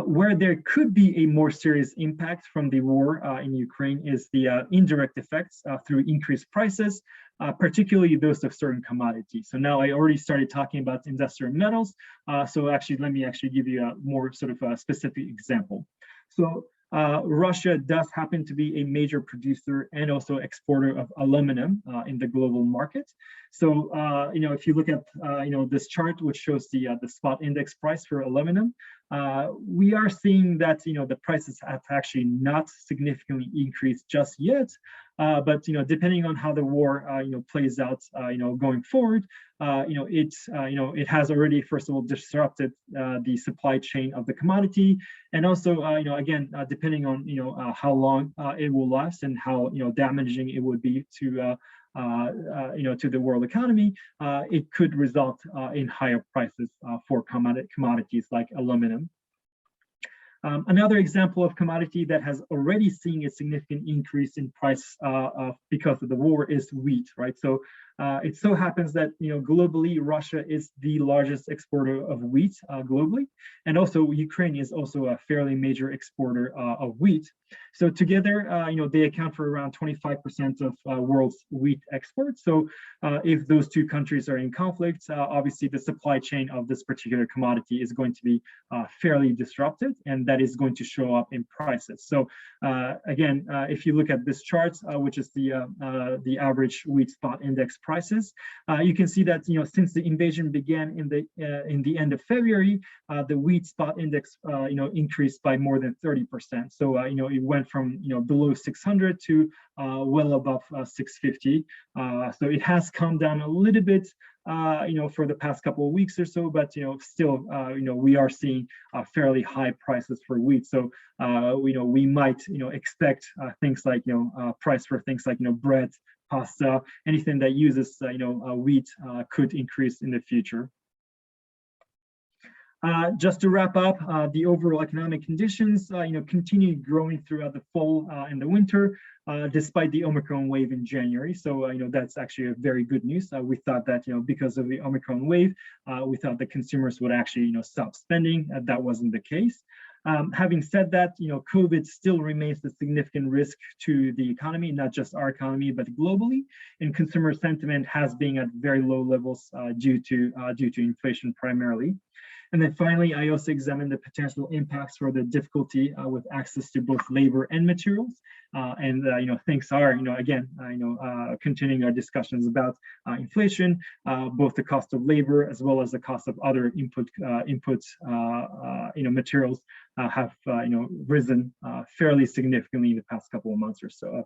Where there could be a more serious impact from the war in Ukraine is the indirect effects through increased prices, particularly those of certain commodities. So now I already started talking about industrial metals. So actually, let me give you a more sort of a specific example. So Russia does happen to be a major producer and also exporter of aluminum in the global market. So if you look at this chart, which shows the spot index price for aluminum, we are seeing that the prices have actually not significantly increased just yet. But depending on how the war plays out going forward, it has already, first of all, disrupted the supply chain of the commodity, and also again, depending on how long it will last and how damaging it would be to the world economy, it could result in higher prices for commodities like aluminum. Another example of commodity that has already seen a significant increase in price because of the war is wheat, right? So it so happens that globally, Russia is the largest exporter of wheat globally, and also Ukraine is also a fairly major exporter of wheat. So together, they account for around 25% of world's wheat exports. So if those two countries are in conflict, obviously the supply chain of this particular commodity is going to be fairly disrupted, and that is going to show up in prices. So again, if you look at this chart, which is the average wheat spot index prices, you can see that since the invasion began in the end of February, the wheat spot index increased by more than 30%. So it went from below 600 to well above 650. So it has come down a little bit for the past couple of weeks or so, but still we are seeing fairly high prices for wheat. So we might expect things like price for things like bread, pasta, anything that uses wheat could increase in the future. Just to wrap up, the overall economic conditions continue growing throughout the fall and the winter, despite the Omicron wave in January. So that's actually a very good news. We thought that because of the Omicron wave, we thought the consumers would actually stop spending. That wasn't the case. Having said that, COVID still remains a significant risk to the economy, not just our economy, but globally. And consumer sentiment has been at very low levels due to inflation primarily. And then finally, I also examined the potential impacts for the difficulty with access to both labor and materials. Things are, again, continuing our discussions about inflation, both the cost of labor as well as the cost of other inputs, materials have, risen fairly significantly in the past couple of months or so.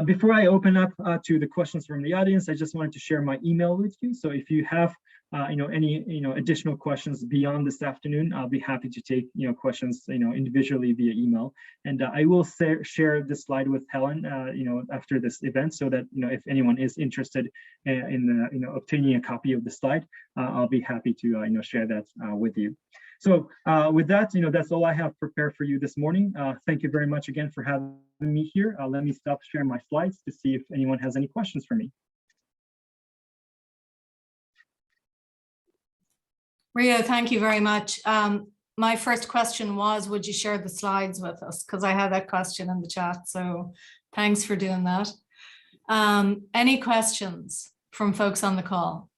Before I open up to the questions from the audience, I just wanted to share my email with you. So if you have any additional questions beyond this afternoon, I'll be happy to take questions individually via email. And I will share this slide with Helen after this event, so that if anyone is interested in obtaining a copy of the slide, I'll be happy to share that with you. So with that, that's all I have prepared for you this morning. Thank you very much again for having me here. Let me stop sharing my slides to see if anyone has any questions for me. Rio, thank you very much. My first question was, would you share the slides with us? Because I had that question in the chat, so thanks for doing that. Any questions from folks on the call?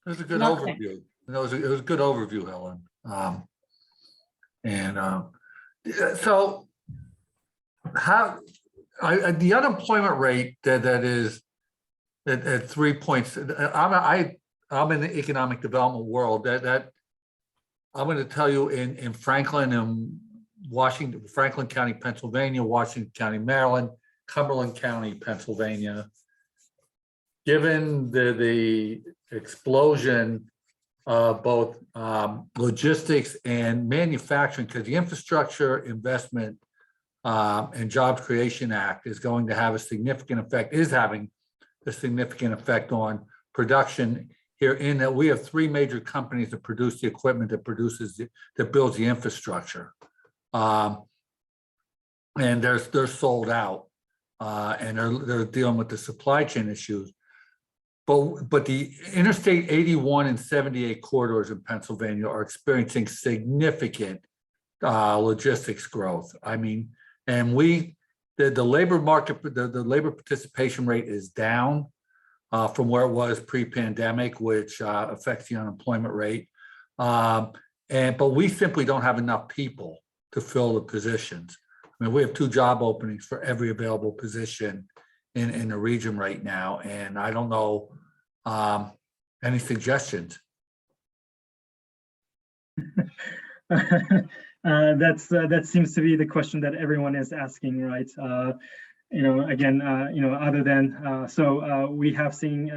It was a good Nothing. overview. It was a good overview, Helen. So how the unemployment rate that is at 3 points. I'm in the economic development world. That I'm going to tell you in Franklin and Washington, Franklin County, Pennsylvania, Washington County, Maryland, Cumberland County, Pennsylvania. Given the explosion of both logistics and manufacturing, because the Infrastructure Investment and Jobs Creation Act is going to have a significant effect, is having a significant effect on production here, in that we have three major companies that produce the equipment that builds the infrastructure. And they're sold out, and they're dealing with the supply chain issues. But the Interstate 81 and 78 corridors in Pennsylvania are experiencing significant logistics growth. I mean, and the labor market, the labor participation rate is down from where it was pre-pandemic, which affects the unemployment rate. But we simply don't have enough people to fill the positions. I mean, we have 2 job openings for every available position in the region right now, and I don't know any suggestions. That seems to be the question that everyone is asking, right? Again, other than we have seen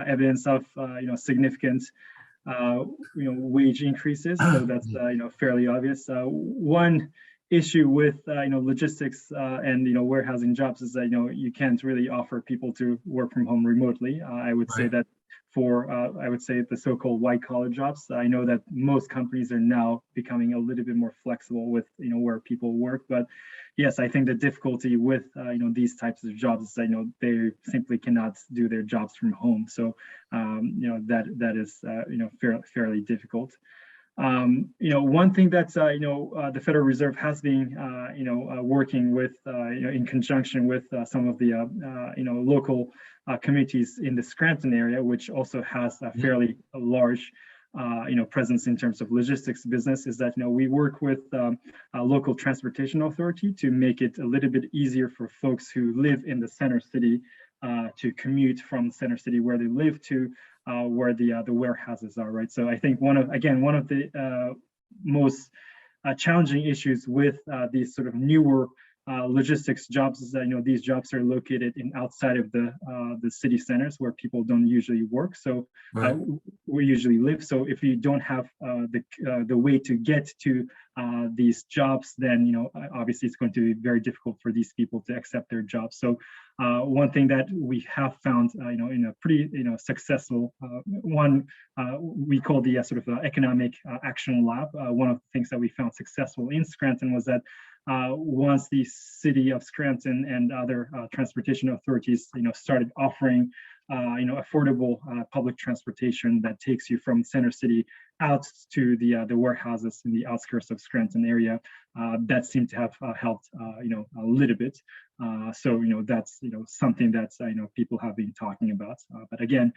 evidence of significant wage increases, so that's fairly obvious. One issue with logistics and warehousing jobs is that you can't really offer people to work from home remotely. I would say that for the so-called white-collar jobs, I know that most companies are now becoming a little bit more flexible with where people work. But yes, I think the difficulty with these types of jobs is that they simply cannot do their jobs from home. So that is fairly difficult. One thing that the Federal Reserve has been working with in conjunction with some of the local communities in the Scranton area, which also has a fairly large presence in terms of logistics business, is that we work with a local transportation authority to make it a little bit easier for folks who live in the center city to commute from the center city where they live to where the warehouses are, right? So I think one of the most challenging issues with these sort of newer logistics jobs is that these jobs are located outside of the city centers where people don't usually work. So we usually live. So if you don't have the way to get to these jobs, then obviously it's going to be very difficult for these people to accept their jobs. So one thing that we have found in a pretty successful one, we call the sort of economic action lab. One of the things that we found successful in Scranton was that once the city of Scranton and other transportation authorities started offering affordable public transportation that takes you from center city out to the warehouses in the outskirts of Scranton area, that seemed to have helped a little bit. So that's something that people have been talking about. But again,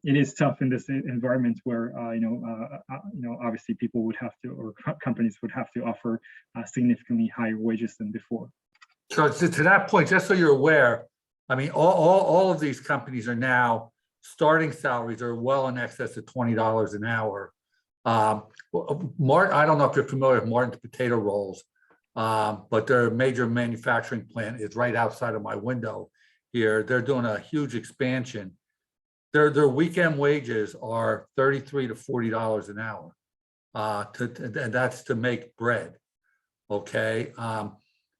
it is tough in this environment where obviously people would have to, or companies would have to offer significantly higher wages than before. So to that point, just so you're aware, I mean, all of these companies are now starting salaries are well in excess of $20 an hour. Mart, I don't know if you're familiar with Martin's potato rolls, but their major manufacturing plant is right outside of my window here. They're doing a huge expansion. Their weekend wages are $33 to $40 an hour, and that's to make bread. Okay,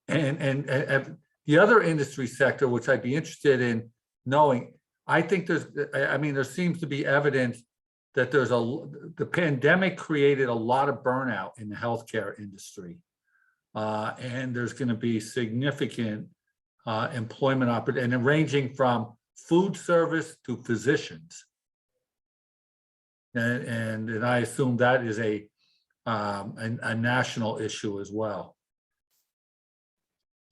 and the other industry sector, which I'd be interested in knowing, I think there seems to be evidence that the pandemic created a lot of burnout in the healthcare industry. And there's going to be significant employment opportunity, and ranging from food service to physicians. And I assume that is a national issue as well.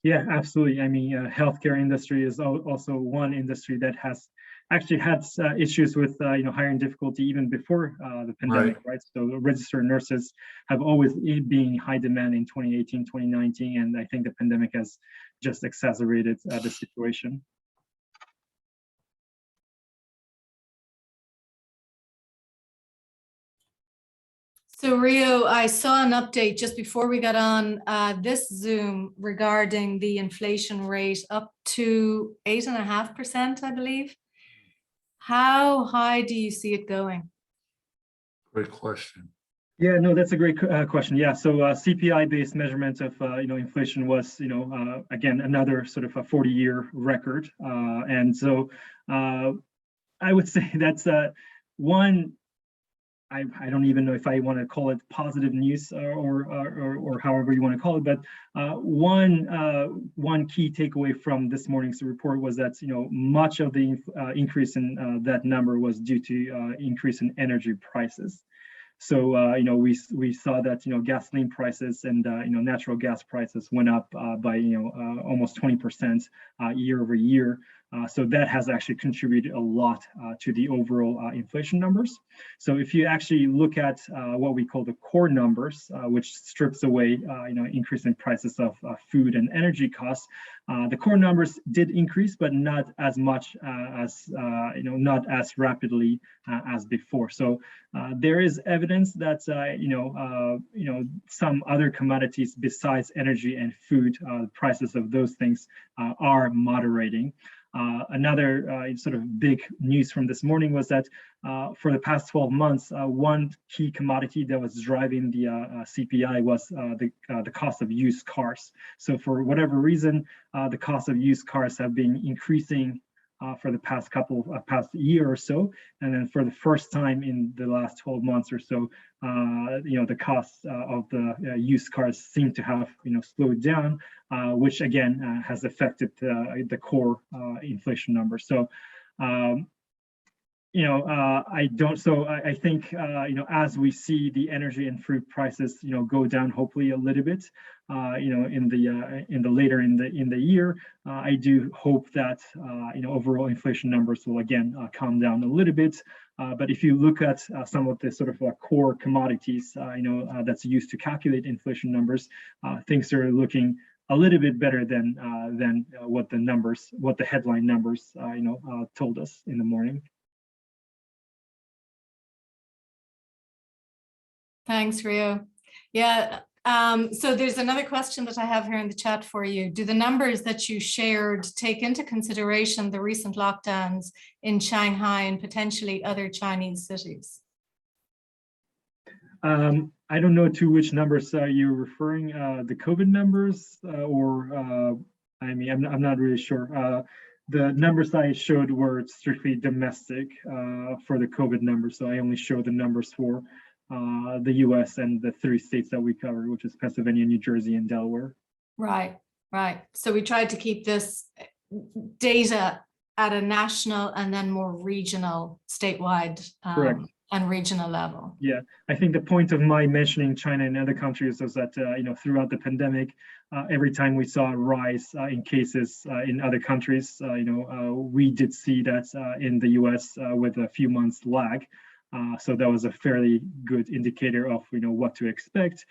Yeah, absolutely. I mean, healthcare industry is also one industry that has actually had issues with hiring difficulty even before the pandemic, right? So registered nurses have always been in high demand in 2018, 2019, and I think the pandemic has just exacerbated the situation. So Rio, I saw an update just before we got on this Zoom regarding the inflation rate up to 8.5%, I believe. How high do you see it going? Great question. Yeah, no, that's a great question. Yeah, so CPI-based measurement of inflation was again another sort of a 40-year record, and so I would say that's one. I don't even know if I want to call it positive news or however you want to call it, but one key takeaway from this morning's report was that much of the increase in that number was due to increase in energy prices. So we saw that gasoline prices and natural gas prices went up by almost 20% year over year. So that has actually contributed a lot to the overall inflation numbers. So if you actually look at what we call the core numbers, which strips away increase in prices of food and energy costs, the core numbers did increase, but not as much as not as rapidly as before. So there is evidence that some other commodities besides energy and food, the prices of those things are moderating. Another sort of big news from this morning was that for the past 12 months, one key commodity that was driving the CPI was the cost of used cars. So for whatever reason, the cost of used cars have been increasing for the past year or so, and then for the first time in the last 12 months or so, the costs of the used cars seem to have slowed down, which again has affected the core inflation number. So I think as we see the energy and fruit prices go down hopefully a little bit in the later in the year, I do hope that overall inflation numbers will again calm down a little bit. But if you look at some of the sort of core commodities that's used to calculate inflation numbers, things are looking a little bit better than what the headline numbers told us in the morning. Thanks, Rio. Yeah, so there's another question that I have here in the chat for you. Do the numbers that you shared take into consideration the recent lockdowns in Shanghai and potentially other Chinese cities? I don't know to which numbers you're referring, the COVID numbers, or I mean, I'm not really sure. The numbers I showed were strictly domestic for the COVID numbers, so I only show the numbers for the US and the 3 states that we covered, which is Pennsylvania, New Jersey, and Delaware. Right. So we tried to keep this data at a national and then more regional, statewide and regional level. Yeah, I think the point of my mentioning China and other countries was that throughout the pandemic, every time we saw a rise in cases in other countries, we did see that in the US with a few months lag. So that was a fairly good indicator of what to expect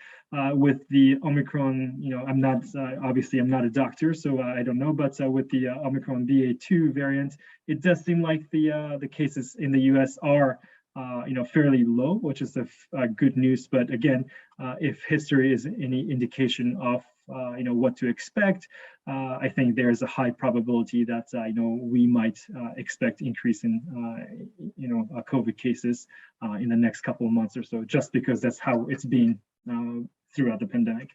with the Omicron. I'm not a doctor, so I don't know. But with the Omicron BA.2 variant, it does seem like the cases in the U.S. are fairly low, which is a good news. But again, if history is any indication of what to expect, I think there's a high probability that we might expect increase in COVID cases in the next couple of months or so, just because that's how it's been throughout the pandemic.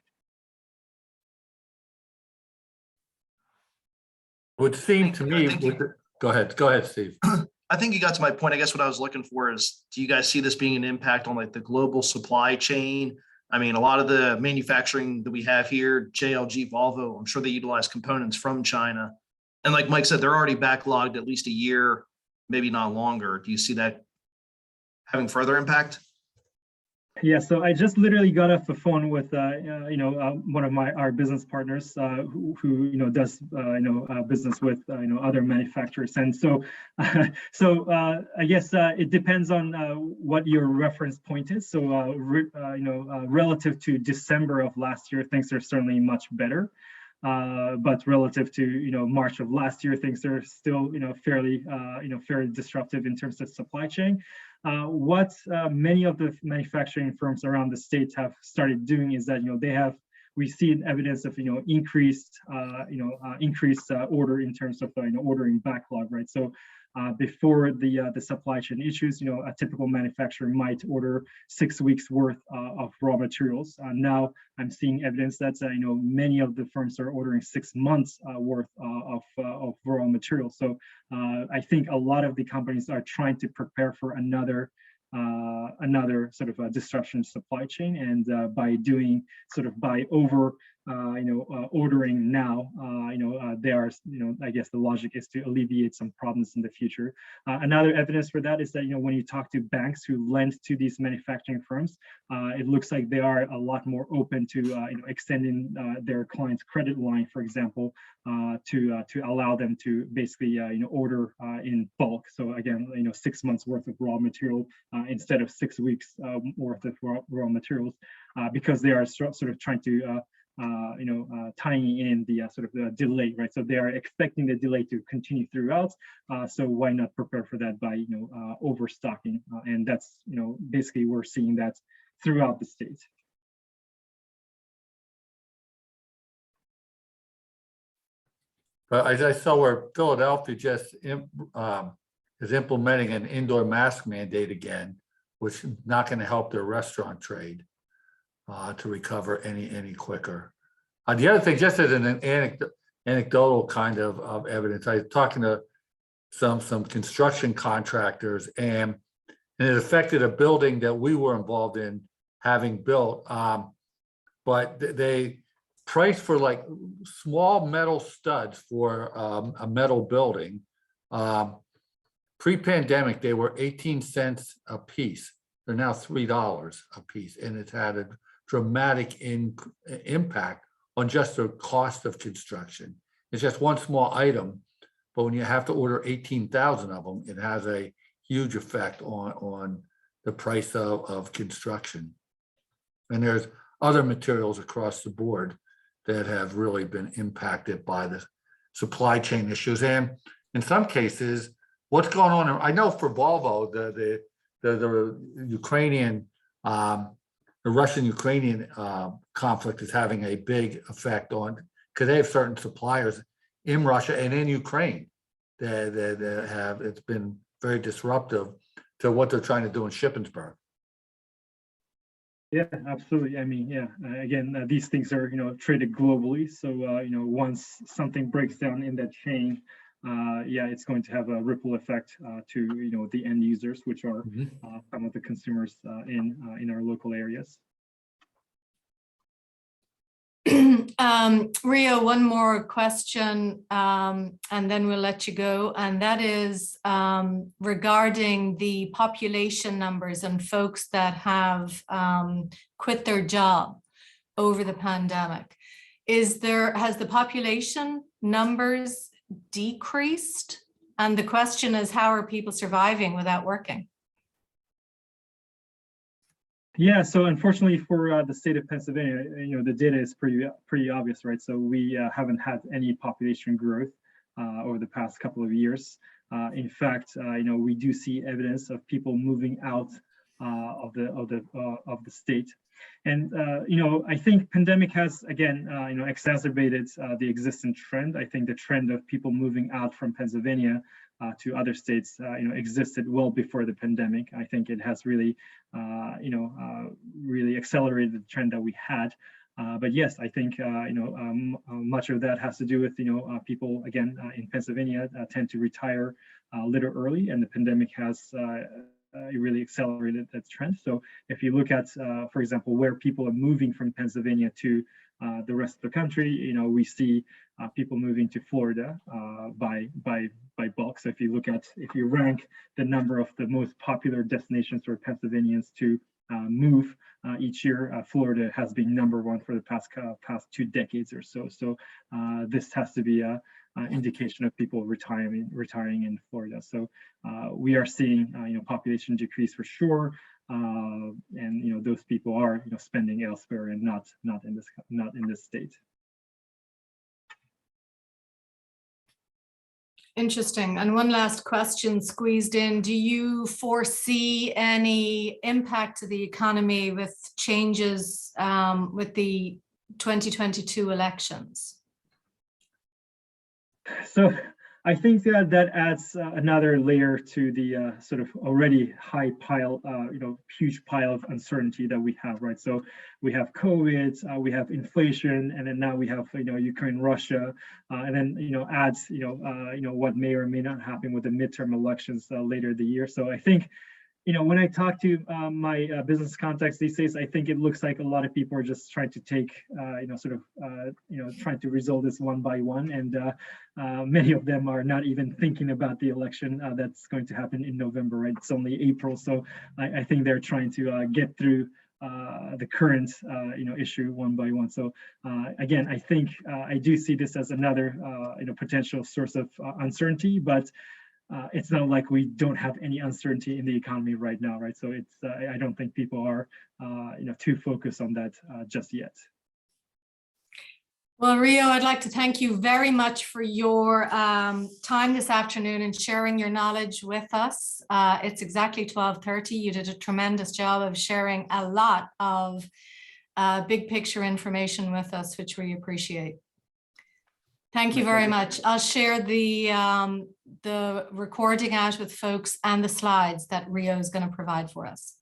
It would seem to me. Go ahead, Steve. I think you got to my point. I guess what I was looking for is, do you guys see this being an impact on like the global supply chain? I mean, a lot of the manufacturing that we have here, JLG, Volvo, I'm sure they utilize components from China. And like Mike said, they're already backlogged at least a year, maybe not longer. Do you see that having further impact? Yeah, so I just literally got off the phone with one of our business partners who does business with other manufacturers, and so I guess it depends on what your reference point is. So relative to December of last year, things are certainly much better. But relative to March of last year, things are still fairly disruptive in terms of supply chain. what many of the manufacturing firms around the states have started doing is that, we see evidence of, increased order in terms of, ordering backlog, right? So before the supply chain issues, a typical manufacturer might order 6 weeks worth of raw materials. Now I'm seeing evidence that, many of the firms are ordering 6 months worth of raw materials. So I think a lot of the companies are trying to prepare for another sort of a disruption supply chain, and by doing ordering now, they are, I guess the logic is to alleviate some problems in the future. Another evidence for that is that, when you talk to banks who lend to these manufacturing firms, it looks like they are a lot more open to, extending their clients' credit line, for example, to allow them to basically, order in bulk. So again, 6 months worth of raw material instead of 6 weeks worth of raw materials, because they are sort of trying to tying in the sort of the delay, right? So they are expecting the delay to continue throughout. So why not prepare for that by, overstocking? And that's, basically we're seeing that throughout the state. But I saw where Philadelphia just is implementing an indoor mask mandate again, which is not going to help their restaurant trade to recover any quicker. The other thing, just as an anecdotal kind of evidence, I was talking to some construction contractors, and it affected a building that we were involved in having built, but they priced for like small metal studs for a metal building. Pre-pandemic, they were 18 cents a piece. They're now $3 a piece, and it's had a dramatic impact on just the cost of construction. It's just one small item, but when you have to order 18,000 of them, it has a huge effect on the price of construction. And there's other materials across the board that have really been impacted by the supply chain issues. And in some cases, what's going on, I know for Volvo, the Ukrainian, the Russian-Ukrainian conflict is having a big effect on, because they have certain suppliers in Russia and in Ukraine that have, it's been very disruptive to what they're trying to do in Shippensburg. Yeah, absolutely. I mean, yeah, again, these things are, traded globally. So, once something breaks down in that chain, yeah, it's going to have a ripple effect to, the end users, which are some of the consumers in our local areas. Rio, one more question, and then we'll let you go. And that is regarding the population numbers and folks that have quit their job over the pandemic. Has the population numbers decreased? And the question is, how are people surviving without working? Yeah, so unfortunately for the state of Pennsylvania, the data is pretty obvious, right? So we haven't had any population growth over the past couple of years. In fact, we do see evidence of people moving out of the state, and I think pandemic has again exacerbated the existing trend. I think the trend of people moving out from Pennsylvania to other states, existed well before the pandemic. I think it has really, really accelerated the trend that we had. But yes, I think much of that has to do with people again in Pennsylvania tend to retire a little early, and the pandemic has really accelerated that trend. So if you look at, for example, where people are moving from Pennsylvania to the rest of the country, we see people moving to Florida by bulk. So if you rank the number of the most popular destinations for Pennsylvanians to move each year, Florida has been #1 for the past 2 decades or so. So this has to be an indication of people retiring in Florida. So we are seeing population decrease for sure, and those people are spending elsewhere and not in this state. Interesting. And one last question squeezed in. Do you foresee any impact to the economy with changes with the 2022 elections? So I think that adds another layer to the sort of already high pile, huge pile of uncertainty that we have, right? So we have COVID, we have inflation, and then now we have, Ukraine, Russia, and then, adds, what may or may not happen with the midterm elections later the year. So I think, when I talk to my business contacts these days, I think it looks like a lot of people are just trying to take, trying to resolve this one by one. And many of them are not even thinking about the election that's going to happen in November, right? It's only April. So I think they're trying to get through the current, issue one by one. So again, I think I do see this as another, potential source of uncertainty, but it's not like we don't have any uncertainty in the economy right now, right? So it's I don't think people are too focused on that just yet. Well, Rio, I'd like to thank you very much for your time this afternoon and sharing your knowledge with us. It's exactly 12:30. You did a tremendous job of sharing a lot of big picture information with us, which we appreciate. Thank you very much. I'll share the recording out with folks and the slides that Rio is going to provide for us.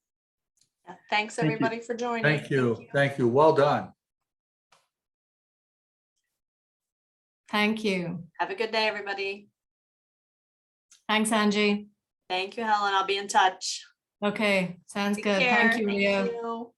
Yeah, thanks Thank you. everybody for joining. Thank you. Thank you. Well done. Thank you. Have a good day, everybody. Thanks, Angie. Thank you, Helen. I'll be in touch. Okay, sounds Take good. care. Thank you, Rio. You.